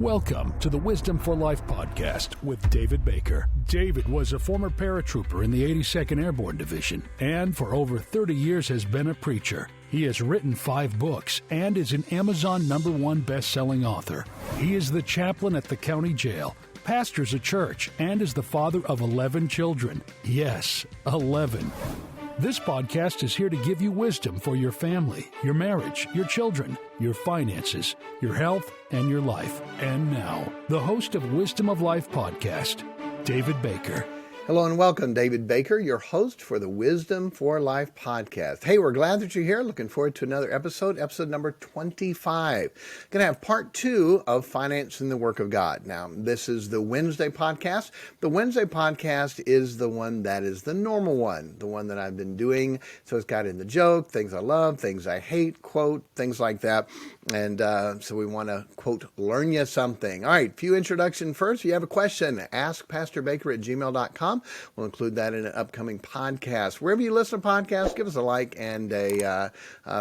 Welcome to the Wisdom for Life podcast with David Baker. David was a former paratrooper in the 82nd Airborne Division and for over 30 years has been a preacher. He has written 5 books and is an Amazon #1 best-selling author. He is the chaplain at the county jail, pastors a church, and is the father of 11 children. Yes, 11. This podcast is here to give you wisdom for your family, your marriage, your children, your finances, your health, and your life. And now, the host of Wisdom of Life podcast, David Baker. Hello and welcome, David Baker, your host for the Wisdom for Life podcast. Hey, we're glad that you're here. Looking forward to another episode number 25. Going to have part 2 of Financing the Work of God. Now, this is the Wednesday podcast. The Wednesday podcast is the one that is the normal one, the one that I've been doing. So it's got in the joke, things I love, things I hate, quote, things like that. And so we want to, quote, learn you something. All right, few introduction first. If you have a question, ask pastorbaker@gmail.com. We'll include that in an upcoming podcast. Wherever you listen to podcasts, give us a like and a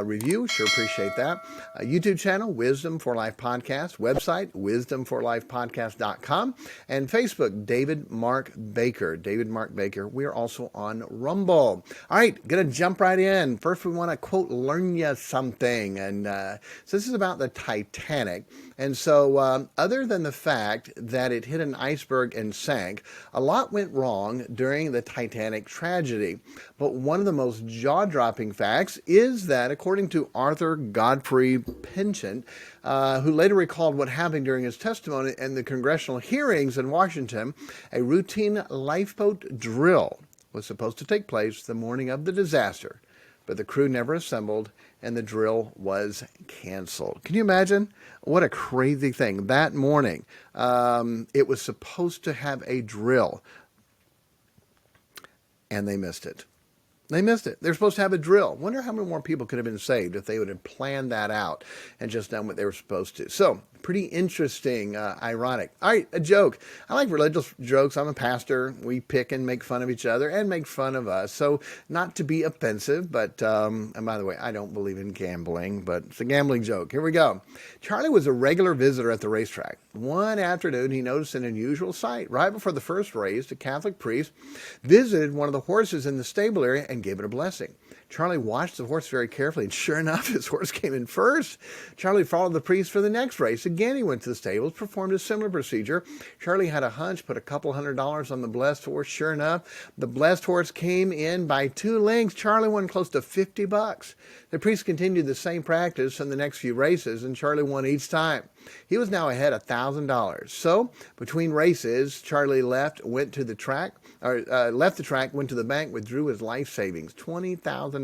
review. Sure appreciate that. YouTube channel, Wisdom for Life Podcast. Website, wisdomforlifepodcast.com. And Facebook, David Mark Baker. David Mark Baker. We are also on Rumble. All right, going to jump right in. First, we want to, quote, learn you something. And so this is about the Titanic. And so other than the fact that it hit an iceberg and sank, a lot went wrong during the Titanic tragedy. But one of the most jaw-dropping facts is that, according to Arthur Godfrey Pynchot, who later recalled what happened during his testimony in the congressional hearings in Washington, a routine lifeboat drill was supposed to take place the morning of the disaster. But the crew never assembled, and the drill was canceled. Can you imagine? What a crazy thing. That morning, it was supposed to have a drill, and they missed it. They missed it. They're supposed to have a drill. Wonder how many more people could have been saved if they would have planned that out and just done what they were supposed to. So, pretty interesting, ironic. All right, a joke. I like religious jokes. I'm a pastor. We pick and make fun of each other and make fun of us. So, not to be offensive, but, and by the way, I don't believe in gambling, but it's a gambling joke. Here we go. Charlie was a regular visitor at the racetrack. One afternoon, he noticed an unusual sight. Right before the first race, a Catholic priest visited one of the horses in the stable area and gave it a blessing. Charlie watched the horse very carefully, and sure enough, his horse came in first. Charlie followed the priest for the next race. Again, he went to the stables, performed a similar procedure. Charlie had a hunch, put a couple $100s on the blessed horse. Sure enough, the blessed horse came in by 2 lengths. Charlie won close to $50. The priest continued the same practice in the next few races, and Charlie won each time. He was now ahead $1,000. So, between races, Charlie left the track, went to the bank, withdrew his life savings, $20,000.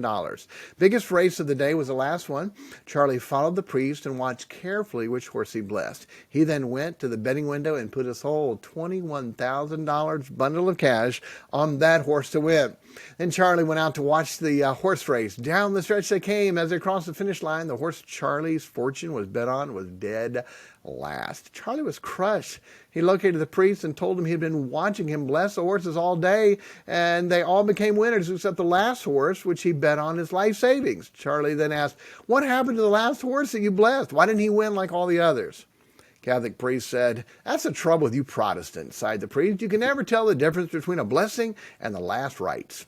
Biggest race of the day was the last one. Charlie followed the priest and watched carefully which horse he blessed. He then went to the betting window and put his whole $21,000 bundle of cash on that horse to win. Then Charlie went out to watch the horse race. Down the stretch they came. As they crossed the finish line, the horse Charlie's fortune was bet on was dead last. Charlie was crushed. He located the priest and told him he had been watching him bless the horses all day, and they all became winners except the last horse, which he bet on his life savings. Charlie then asked, "What happened to the last horse that you blessed? Why didn't he win like all the others?" Catholic priest said, "That's the trouble with you Protestants," sighed the priest. "You can never tell the difference between a blessing and the last rites."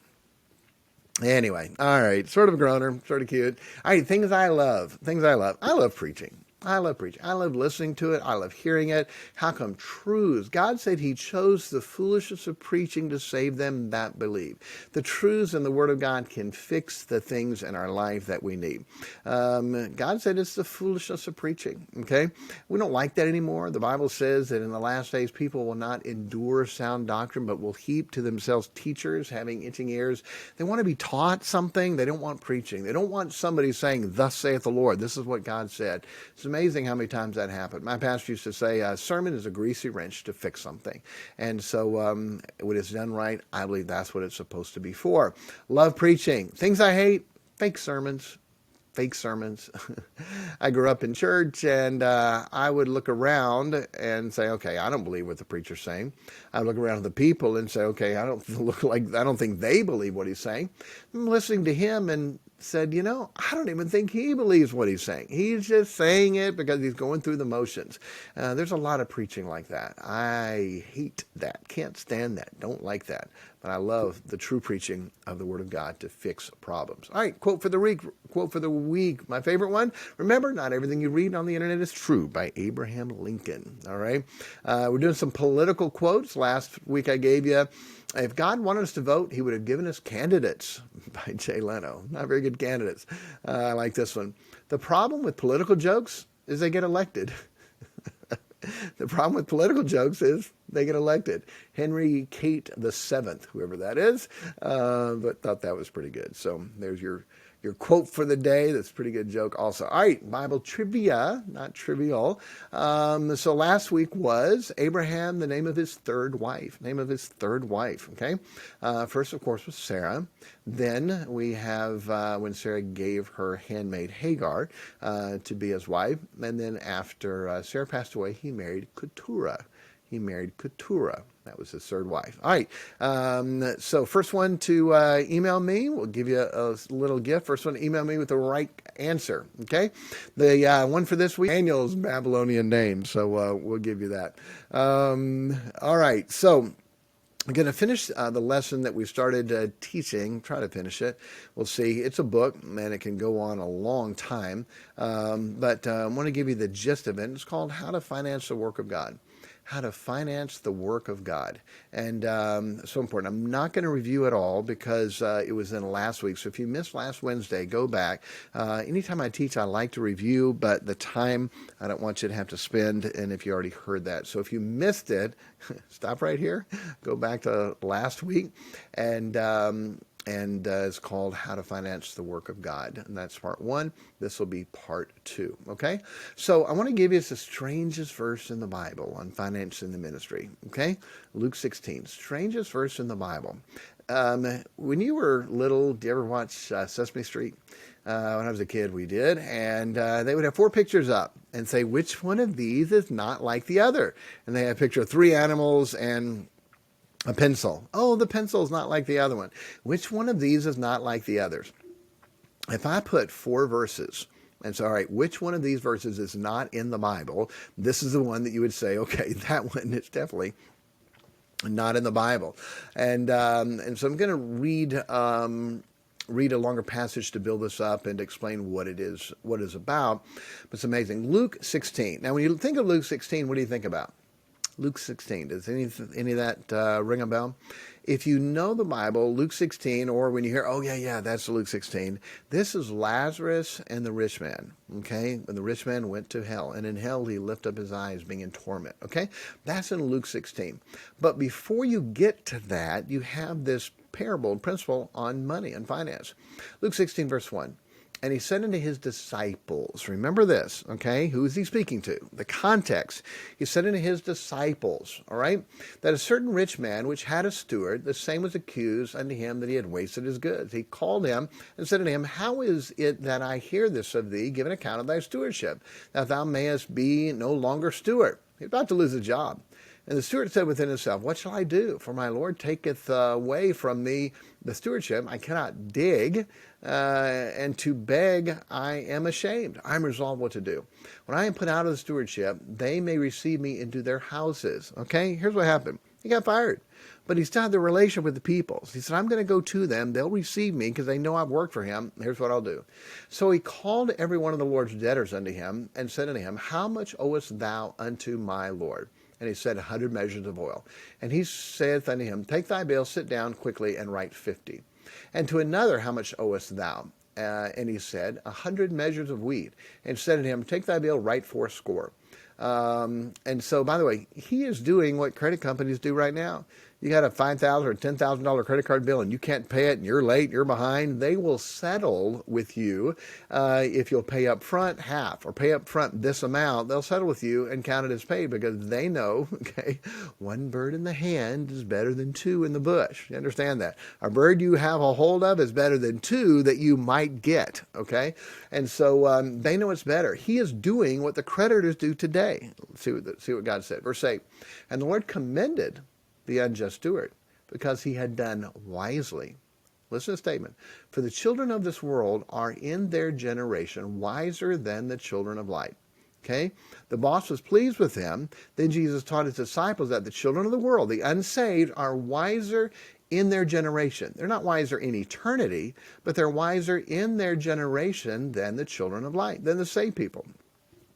Anyway, all right, sort of a groaner, sort of cute. All right, things I love. I love preaching. I love preaching. I love listening to it. I love hearing it. How come truths? God said he chose the foolishness of preaching to save them that believe. The truths in the Word of God can fix the things in our life that we need. God said it's the foolishness of preaching, okay? We don't like that anymore. The Bible says that in the last days, people will not endure sound doctrine, but will heap to themselves teachers having itching ears. They want to be taught something. They don't want preaching. They don't want somebody saying, "Thus saith the Lord." This is what God said. It's amazing how many times that happened. My pastor used to say, a sermon is a greasy wrench to fix something. And so when it's done right, I believe that's what it's supposed to be for. Love preaching. Things I hate, fake sermons. I grew up in church, and I would look around and say, okay, I don't believe what the preacher's saying. I would look around at the people and say, okay, I don't think they believe what he's saying. I'm listening to him, and said, I don't even think he believes what he's saying. He's just saying it because he's going through the motions. There's a lot of preaching like that. I hate that. Can't stand that. Don't like that. But I love the true preaching of the Word of God to fix problems. All right, quote for the week. Quote for the week. My favorite one. Remember, not everything you read on the internet is true, by Abraham Lincoln. All right. We're doing some political quotes. Last week I gave you, if God wanted us to vote, he would have given us candidates, by Jay Leno. Not very good candidates. I like this one. The problem with political jokes is they get elected. The problem with political jokes is they get elected. Henry Cate the Seventh, whoever that is, but thought that was pretty good. So there's your quote for the day. That's a pretty good joke also. All right, Bible trivia, not trivial. So last week was Abraham, the name of his third wife. Okay? First, of course, was Sarah. Then we have when Sarah gave her handmaid Hagar to be his wife. And then after Sarah passed away, he married Keturah. That was his third wife. All right. So first one to email me, we'll give you a little gift. First one to email me with the right answer. Okay. The one for this week, Daniel's Babylonian name. So we'll give you that. All right. So I'm going to finish the lesson that we started teaching. Try to finish it. We'll see. It's a book, and it can go on a long time. But I want to give you the gist of it. It's called How to Finance the Work of God. How to finance the work of God. And so important. I'm not going to review it all because it was in last week. So if you missed last Wednesday, go back. Anytime I teach, I like to review, but the time I don't want you to have to spend, and if you already heard that. So if you missed it, stop right here, go back to last week, and it's called How to Finance the Work of God. And that's part one. This will be part two. Okay? So I want to give you the strangest verse in the Bible on financing the ministry. Okay? Luke 16. Strangest verse in the Bible. When you were little, did you ever watch Sesame Street? When I was a kid, we did. And they would have 4 pictures up and say, which one of these is not like the other? And they had a picture of 3 animals and a pencil. Oh, the pencil is not like the other one. Which one of these is not like the others? If I put 4 verses and say, all right, which one of these verses is not in the Bible? This is the one that you would say, okay, that one is definitely not in the Bible. And so I'm going to read a longer passage to build this up and explain what it is about. But it's amazing. Luke 16. Now, when you think of Luke 16, what do you think about? Luke 16. Does any of that ring a bell? If you know the Bible, Luke 16, or when you hear, oh, yeah, that's Luke 16, this is Lazarus and the rich man, okay? When the rich man went to hell, and in hell he lifted up his eyes being in torment, okay? That's in Luke 16. But before you get to that, you have this parable, principle on money and finance. Luke 16, verse 1. And he said unto his disciples, remember this, okay? Who is he speaking to? The context. He said unto his disciples, all right, that a certain rich man which had a steward, the same was accused unto him that he had wasted his goods. He called him and said unto him, how is it that I hear this of thee, give an account of thy stewardship, that thou mayest be no longer steward? He's about to lose a job. And the steward said within himself, what shall I do? For my Lord taketh away from me the stewardship. I cannot dig, and to beg I am ashamed. I'm resolved what to do. When I am put out of the stewardship, they may receive me into their houses. Okay, here's what happened. He got fired. But he still had the relation with the people. So he said, I'm going to go to them. They'll receive me because they know I've worked for him. Here's what I'll do. So he called every one of the Lord's debtors unto him and said unto him, how much owest thou unto my Lord? And he said, 100 measures of oil. And he saith unto him, take thy bill, sit down quickly, and write 50. And to another, how much owest thou? And he said, 100 measures of wheat. And said unto him, take thy bill, write 80. And so, by the way, he is doing what credit companies do right now. You got a $5,000 or $10,000 credit card bill and you can't pay it and you're late, you're behind. They will settle with you if you'll pay up front half or pay up front this amount. They'll settle with you and count it as paid because they know, okay, 1 bird in the hand is better than 2 in the bush. You understand that? A bird you have a hold of is better than 2 that you might get, okay? And so they know it's better. He is doing what the creditors do today. Let's see what God said. Verse 8, and the Lord commended the unjust steward, because he had done wisely. Listen to the statement. For the children of this world are in their generation wiser than the children of light. Okay? The boss was pleased with him. Then Jesus taught his disciples that the children of the world, the unsaved, are wiser in their generation. They're not wiser in eternity, but they're wiser in their generation than the children of light, than the saved people.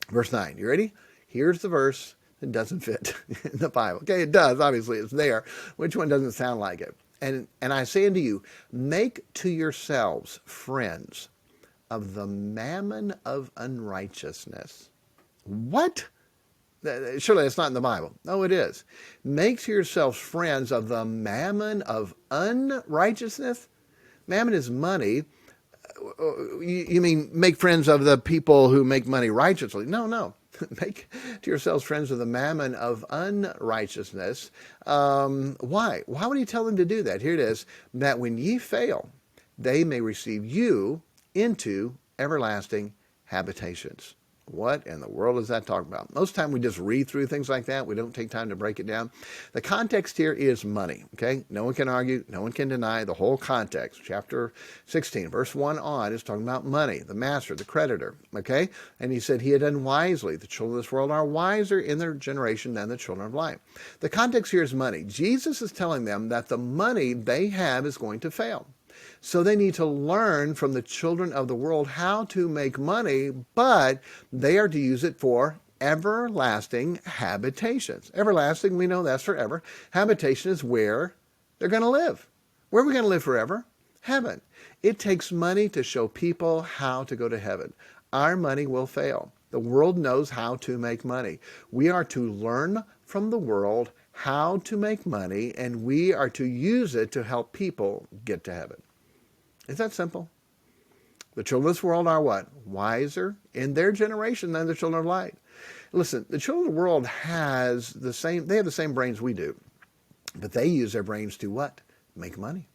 Verse 9. You ready? Here's the verse that doesn't fit in the Bible. Okay, it does. Obviously, it's there. Which one doesn't sound like it? And I say unto you, make to yourselves friends of the mammon of unrighteousness. What? Surely that's not in the Bible. No, it is. Make to yourselves friends of the mammon of unrighteousness. Mammon is money. You mean make friends of the people who make money righteously? No. Make to yourselves friends of the mammon of unrighteousness. Why? Why would he tell them to do that? Here it is. That when ye fail, they may receive you into everlasting habitations. What in the world is that talking about? Most of the time we just read through things like that. We don't take time to break it down. The context here is money, okay? No one can argue. No one can deny the whole context. Chapter 16, verse 1 on is talking about money, the master, the creditor, okay? And he said he had done wisely. The children of this world are wiser in their generation than the children of light. The context here is money. Jesus is telling them that the money they have is going to fail. So they need to learn from the children of the world how to make money, but they are to use it for everlasting habitations. Everlasting, we know that's forever. Habitation is where they're going to live. Where are we going to live forever? Heaven. It takes money to show people how to go to heaven. Our money will fail. The world knows how to make money. We are to learn from the world how to make money, and we are to use it to help people get to heaven. Is that simple? The children of this world are what? Wiser in their generation than the children of light. Listen, the children of the world they have the same brains we do, but they use their brains to what? Make money.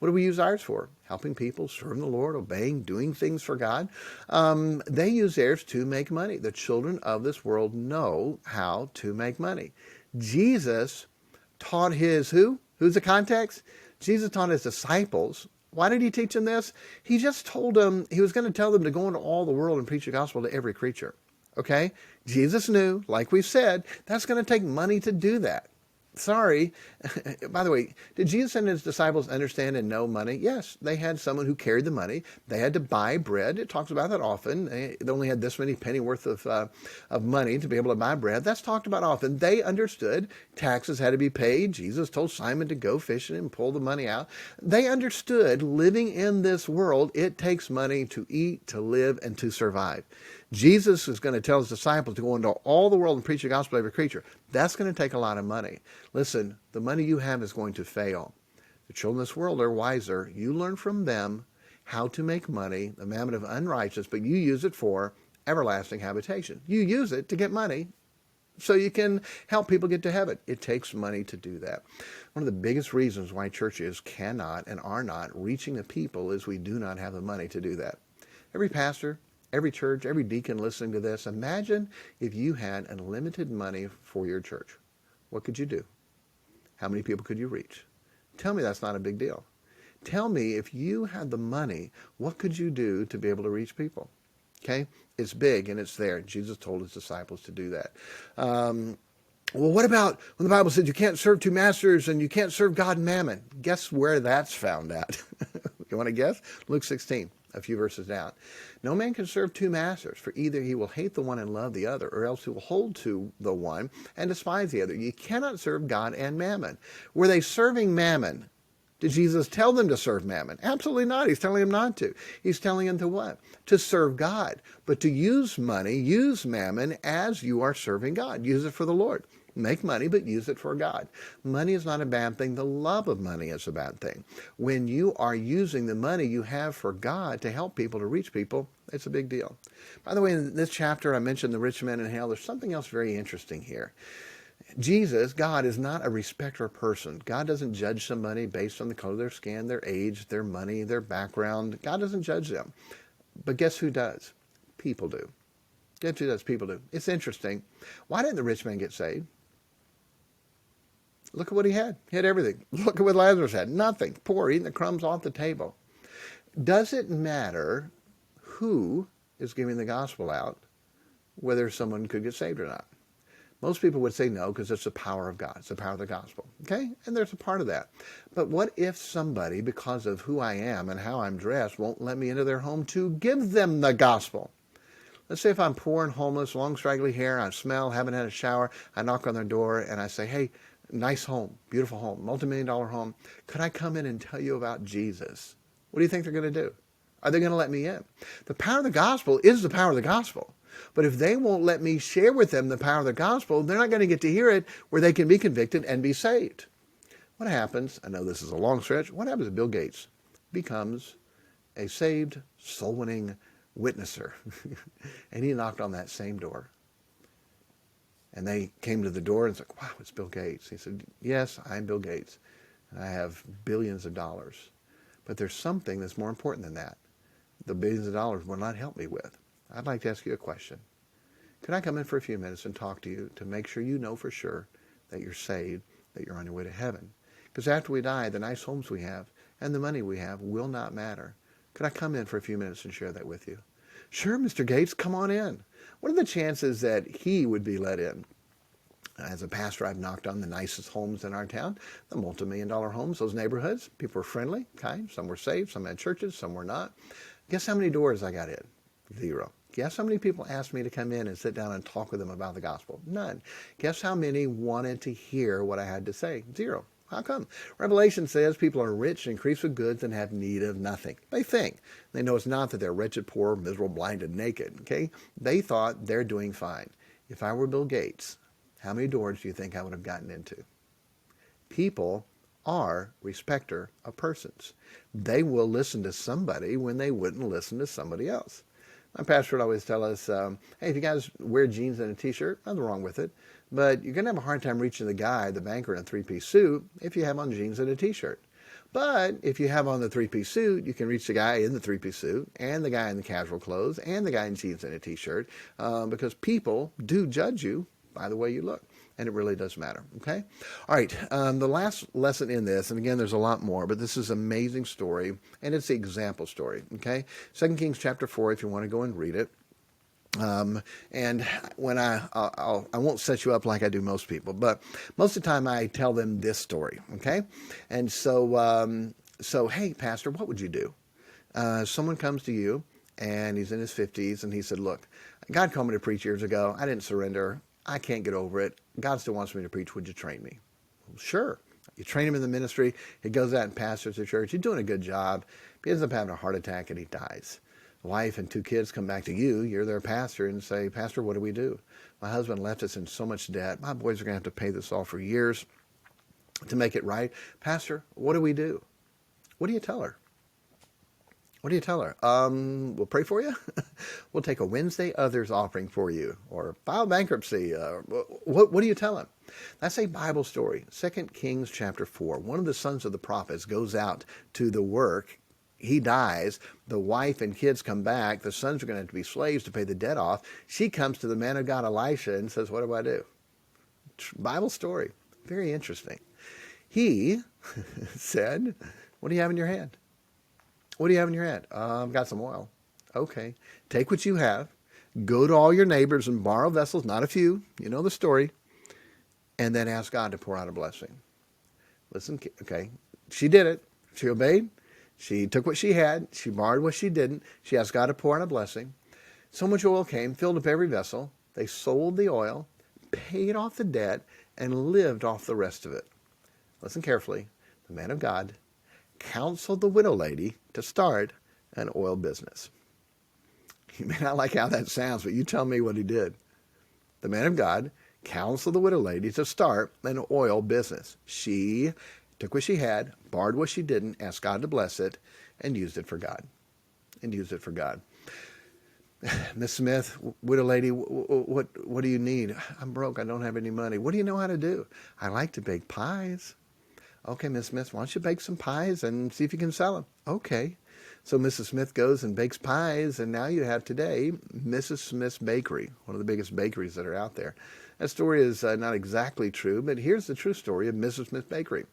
What do we use ours for? Helping people, serving the Lord, obeying, doing things for God. They use theirs to make money. The children of this world know how to make money. Jesus taught his who? Who's the context? Jesus taught his disciples. Why did he teach them this? He just told them, he was going to tell them to go into all the world and preach the gospel to every creature. Okay? Jesus knew, like we've said, that's going to take money to do that. Sorry. By the way, did Jesus and his disciples understand and know money? Yes. They had someone who carried the money. They had to buy bread. It talks about that often. They only had this many penny worth of money to be able to buy bread. That's talked about often. They understood taxes had to be paid. Jesus told Simon to go fishing and pull the money out. They understood living in this world, it takes money to eat, to live, and to survive. Jesus is going to tell his disciples to go into all the world and preach the gospel to every creature. That's going to take a lot of money. Listen, the money you have is going to fail. The children of this world are wiser. You learn from them how to make money, the mammon of unrighteousness, but you use it for everlasting habitation. You use it to get money so you can help people get to heaven. It takes money to do that. One of the biggest reasons why churches cannot and are not reaching the people is we do not have the money to do that. Every pastor, every church, every deacon listening to this, imagine if you had unlimited money for your church. What could you do? How many people could you reach? Tell me that's not a big deal. Tell me if you had the money, what could you do to be able to reach people? Okay? It's big and it's there. Jesus told his disciples to do that. Well, what about when the Bible said you can't serve two masters and you can't serve God and mammon? Guess where that's found at? You want to guess? Luke 16. A few verses down. No man can serve two masters, for either he will hate the one and love the other, or else he will hold to the one and despise the other. You cannot serve God and mammon. Were they serving mammon? Did Jesus tell them to serve mammon? Absolutely not. He's telling them not to. He's telling them to what? To serve God, but to use money, use mammon as you are serving God. Use it for the Lord. Make money, but use it for God. Money is not a bad thing. The love of money is a bad thing. When you are using the money you have for God to help people, to reach people, it's a big deal. By the way, in this chapter, I mentioned the rich man in hell. There's something else very interesting here. Jesus, God, is not a respecter of person. God doesn't judge somebody based on the color of their skin, their age, their money, their background. God doesn't judge them. But guess who does? People do. Guess who does? People do. It's interesting. Why didn't the rich man get saved? Look at what he had. He had everything. Look at what Lazarus had. Nothing. Poor, eating the crumbs off the table. Does it matter who is giving the gospel out, whether someone could get saved or not? Most people would say no, because it's the power of God. It's the power of the gospel. Okay? And there's a part of that. But what if somebody, because of who I am and how I'm dressed, won't let me into their home to give them the gospel? Let's say if I'm poor and homeless, long straggly hair, I smell, haven't had a shower, I knock on their door and I say, hey, nice home, beautiful home, multi-million-dollar home. Could I come in and tell you about Jesus? What do you think they're going to do? Are they going to let me in? The power of the gospel is the power of the gospel. But if they won't let me share with them the power of the gospel, they're not going to get to hear it where they can be convicted and be saved. What happens, I know this is a long stretch, what happens if Bill Gates becomes a saved, soul-winning witnesser? And he knocked on that same door. And they came to the door and said, wow, it's Bill Gates. He said, yes, I'm Bill Gates. And I have billions of dollars. But there's something that's more important than that. The billions of dollars will not help me with. I'd like to ask you a question. Could I come in for a few minutes and talk to you to make sure you know for sure that you're saved, that you're on your way to heaven? Because after we die, the nice homes we have and the money we have will not matter. Could I come in for a few minutes and share that with you? Sure, Mr. Gates, come on in. What are the chances that he would be let in? As a pastor, I've knocked on the nicest homes in our town, the multi-million-dollar homes, those neighborhoods. People were friendly, kind. Some were saved, some had churches, some were not. Guess how many doors I got in? 0. Guess how many people asked me to come in and sit down and talk with them about the gospel? None. Guess how many wanted to hear what I had to say? 0. How come? Revelation says people are rich, increased with goods, and have need of nothing. They think. They know it's not that they're wretched, poor, miserable, blinded, naked. Okay? They thought they're doing fine. If I were Bill Gates, how many doors do you think I would have gotten into? People are respecter of persons. They will listen to somebody when they wouldn't listen to somebody else. My pastor would always tell us, hey, if you guys wear jeans and a t-shirt, nothing wrong with it. But you're going to have a hard time reaching the guy, the banker, in a three-piece suit if you have on jeans and a t-shirt. But if you have on the three-piece suit, you can reach the guy in the three-piece suit and the guy in the casual clothes and the guy in jeans and a t-shirt because people do judge you by the way you look. And it really does matter, okay? All right, the last lesson in this, and again, there's a lot more, but this is an amazing story, and it's the example story, okay? 2 Kings chapter 4, if you want to go and read it. And when I won't set you up like I do most people, but most of the time I tell them this story, okay? And so, hey, Pastor, what would you do? Someone comes to you, and he's in his 50s, and he said, look, God called me to preach years ago. I didn't surrender. I can't get over it. God still wants me to preach. Would you train me? Well, sure. You train him in the ministry. He goes out and pastors the church. He's doing a good job. He ends up having a heart attack and he dies. The wife and 2 kids come back to you. You're their pastor and say, Pastor, what do we do? My husband left us in so much debt. My boys are going to have to pay this off for years to make it right. Pastor, what do we do? What do you tell her? What do you tell her? We'll pray for you. We'll take a Wednesday others offering for you, or file bankruptcy. What do you tell him? That's a Bible story. 2 Kings chapter 4. One of the sons of the prophets goes out to the work. He dies. The wife and kids come back. The sons are going to have to be slaves to pay the debt off. She comes to the man of God, Elisha, and says, what do I do? Bible story. Very interesting. He said, what do you have in your hand? What do you have in your hand? I've got some oil. Okay. Take what you have. Go to all your neighbors and borrow vessels, not a few. You know the story. And then ask God to pour out a blessing. Listen, okay. She did it. She obeyed. She took what she had. She borrowed what she didn't. She asked God to pour out a blessing. So much oil came, filled up every vessel. They sold the oil, paid off the debt, and lived off the rest of it. Listen carefully. The man of God counseled the widow lady to start an oil business. You may not like how that sounds, but you tell me what he did. The man of God counseled the widow lady to start an oil business. She took what she had, borrowed what she didn't, asked God to bless it, and used it for God. Miss Smith, widow lady, what do you need? I'm broke. I don't have any money. What do you know how to do? I like to bake pies. Okay, Miss Smith, why don't you bake some pies and see if you can sell them? Okay. So Mrs. Smith goes and bakes pies, and now you have today Mrs. Smith's Bakery, one of the biggest bakeries that are out there. That story is not exactly true, but here's the true story of Mrs. Smith's Bakery.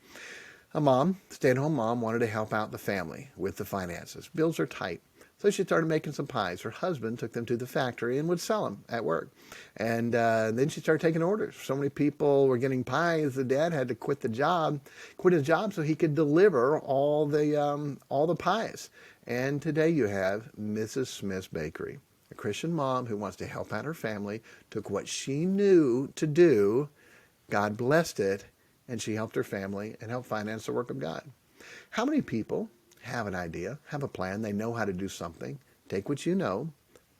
A mom, stay-at-home mom, wanted to help out the family with the finances. Bills are tight. So she started making some pies. Her husband took them to the factory and would sell them at work. And then she started taking orders. So many people were getting pies. The dad had to quit his job so he could deliver all the pies. And today you have Mrs. Smith's Bakery, a Christian mom who wants to help out her family, took what she knew to do, God blessed it, and she helped her family and helped finance the work of God. How many people have an idea, have a plan, they know how to do something, take what you know,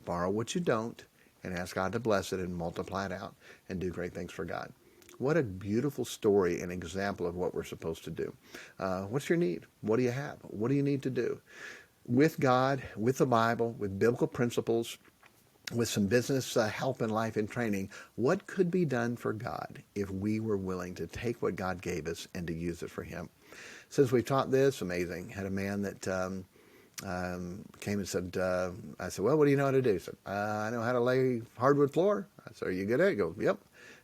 borrow what you don't, and ask God to bless it and multiply it out and do great things for God? What a beautiful story and example of what we're supposed to do. What's your need? What do you have? What do you need to do? With God, with the Bible, with biblical principles, with some business help in life and training, what could be done for God if we were willing to take what God gave us and to use it for Him? Since we've taught this, amazing. Had a man that came and said, I said, well, what do you know how to do? He said, I know how to lay hardwood floor. I said, are you good at it? He goes, yep.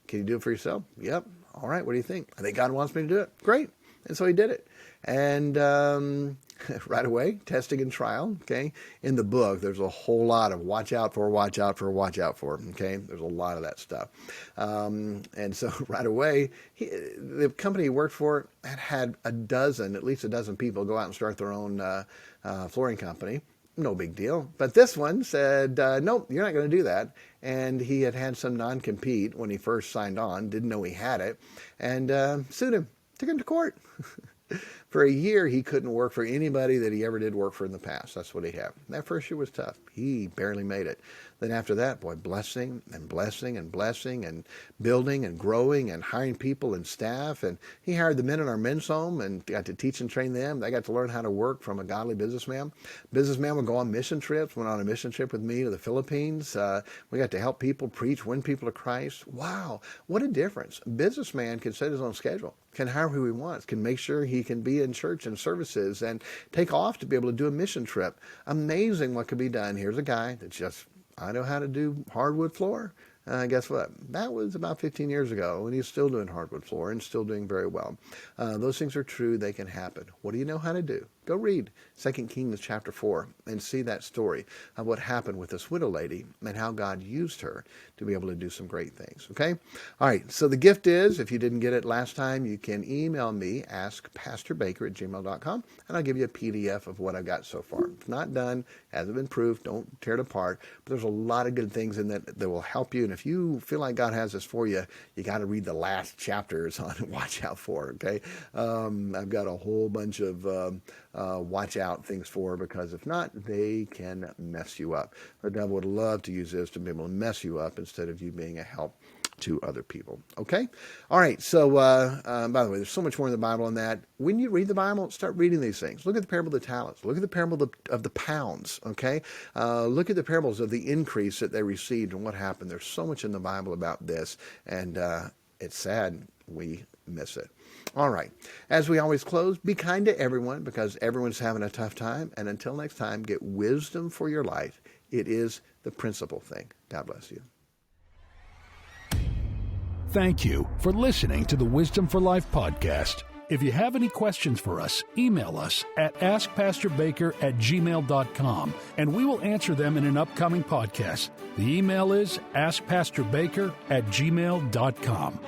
Can you do it for yourself? Yep. All right, what do you think? I think God wants me to do it. Great. And so he did it. And right away, testing and trial, okay? In the book, there's a whole lot of watch out for, okay? There's a lot of that stuff. And so right away, the company he worked for had at least a dozen people go out and start their own flooring company. No big deal. But this one said, nope, you're not going to do that. And he had some non-compete when he first signed on, didn't know he had it, and sued him, took him to court. For a year, he couldn't work for anybody that he ever did work for in the past. That's what he had. That first year was tough. He barely made it. Then after that, boy, blessing and blessing and blessing and building and growing and hiring people and staff. And he hired the men in our men's home and got to teach and train them. They got to learn how to work from a godly businessman. Businessman would go on mission trips, went on a mission trip with me to the Philippines. We got to help people preach, win people to Christ. Wow, what a difference. A businessman can set his own schedule, can hire who he wants, can make sure he can be in church and services and take off to be able to do a mission trip. Amazing what could be done. Here's a guy that's just, I know how to do hardwood floor. Guess what? That was about 15 years ago, and he's still doing hardwood floor and still doing very well. Those things are true. They can happen. What do you know how to do? Go read 2 Kings chapter 4 and see that story of what happened with this widow lady and how God used her to be able to do some great things. Okay? All right. So the gift is, if you didn't get it last time, you can email me, askpastorbaker@gmail.com, and I'll give you a PDF of what I've got so far. It's not done, hasn't been proofed, don't tear it apart, but there's a lot of good things in that will help you. And if you feel like God has this for you, you got to read the last chapters on watch out for, okay? I've got a whole bunch of watch out things for, because if not, they can mess you up. The devil would love to use this to be able to mess you up instead of you being a help to other people. Okay? All right. So, by the way, there's so much more in the Bible than that. When you read the Bible, start reading these things. Look at the parable of the talents. Look at the parable of the pounds. Okay? Look at the parables of the increase that they received and what happened. There's so much in the Bible about this, and it's sad we miss it. All right. As we always close, be kind to everyone, because everyone's having a tough time. And until next time, get wisdom for your life. It is the principal thing. God bless you. Thank you for listening to the Wisdom for Life podcast. If you have any questions for us, email us at askpastorbaker@gmail.com, and we will answer them in an upcoming podcast. The email is askpastorbaker@gmail.com.